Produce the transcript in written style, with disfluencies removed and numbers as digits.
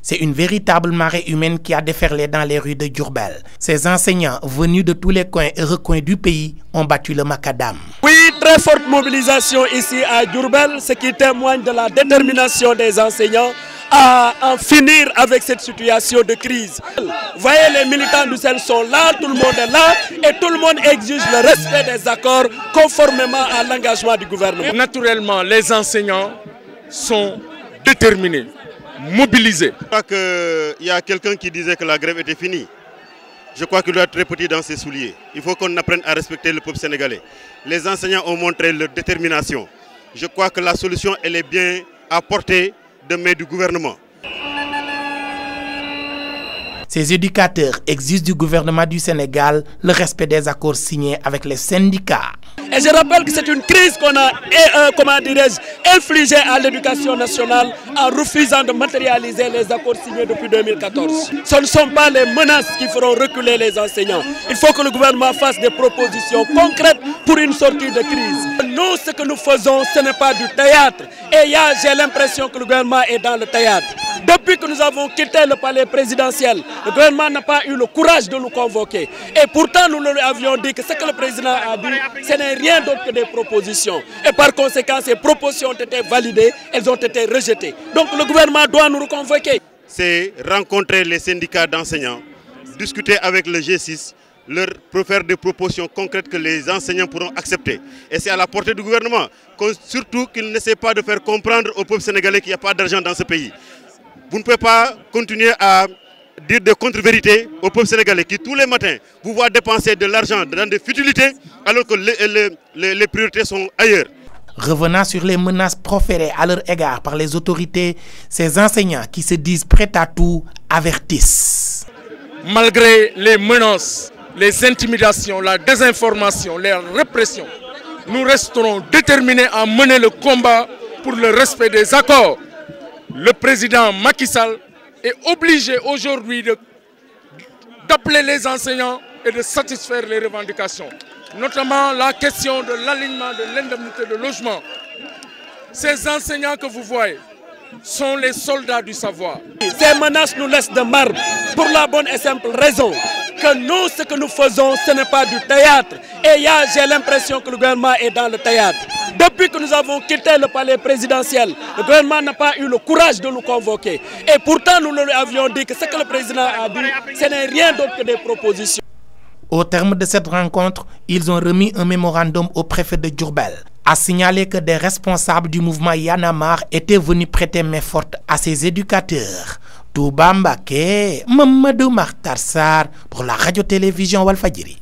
C'est une véritable marée humaine qui a déferlé dans les rues de Diourbel. Ces enseignants venus de tous les coins et recoins du pays ont battu le macadam. Oui, très forte mobilisation ici à Diourbel, ce qui témoigne de la détermination des enseignants à en finir avec cette situation de crise. Vous voyez, les militants du CEL sont là, tout le monde est là et tout le monde exige le respect des accords conformément à l'engagement du gouvernement. Naturellement, les enseignants sont déterminés, mobilisés. Je crois qu'il y a quelqu'un qui disait que la grève était finie. Je crois qu'il doit être très petit dans ses souliers. Il faut qu'on apprenne à respecter le peuple sénégalais. Les enseignants ont montré leur détermination. Je crois que la solution, elle est bien à portée de main du gouvernement. Ces éducateurs exigent du gouvernement du Sénégal le respect des accords signés avec les syndicats. Et je rappelle que c'est une crise qu'on a infligée à l'éducation nationale en refusant de matérialiser les accords signés depuis 2014. Ce ne sont pas les menaces qui feront reculer les enseignants. Il faut que le gouvernement fasse des propositions concrètes pour une sortie de crise. Nous, ce que nous faisons, ce n'est pas du théâtre. Et j'ai l'impression que le gouvernement est dans le théâtre. Depuis que nous avons quitté le palais présidentiel, le gouvernement n'a pas eu le courage de nous convoquer. Et pourtant, nous lui avions dit que ce que le président a dit, ce n'est rien d'autre que des propositions. Et par conséquent, ces propositions ont été validées, elles ont été rejetées. Donc le gouvernement doit nous reconvoquer. C'est rencontrer les syndicats d'enseignants, discuter avec le G6, leur faire des propositions concrètes que les enseignants pourront accepter. Et c'est à la portée du gouvernement, surtout qu'il n'essaie pas de faire comprendre au peuple sénégalais qu'il n'y a pas d'argent dans ce pays. Vous ne pouvez pas continuer à dire des contre-vérités au peuple sénégalais qui tous les matins vous voit dépenser de l'argent dans des futilités alors que les priorités sont ailleurs. Revenant sur les menaces proférées à leur égard par les autorités, ces enseignants qui se disent prêts à tout avertissent. Malgré les menaces, les intimidations, la désinformation, les répressions, nous resterons déterminés à mener le combat pour le respect des accords. Le président Macky Sall est obligé aujourd'hui d'appeler les enseignants et de satisfaire les revendications, notamment la question de l'alignement de l'indemnité de logement. Ces enseignants que vous voyez sont les soldats du savoir. Ces menaces nous laissent de marbre pour la bonne et simple raison que nous, ce que nous faisons, ce n'est pas du théâtre. Et j'ai l'impression que le gouvernement est dans le théâtre. Depuis que nous avons quitté le palais présidentiel, le gouvernement n'a pas eu le courage de nous convoquer. Et pourtant, nous lui avions dit que ce que le président a dit, ce n'est rien d'autre que des propositions. Au terme de cette rencontre, ils ont remis un mémorandum au préfet de Diourbel, a signalé que des responsables du mouvement Y en a marre étaient venus prêter main forte à ces éducateurs. Touba Mbacké, Mamadou Makhtar Sarr pour la radio-télévision Walfadjri.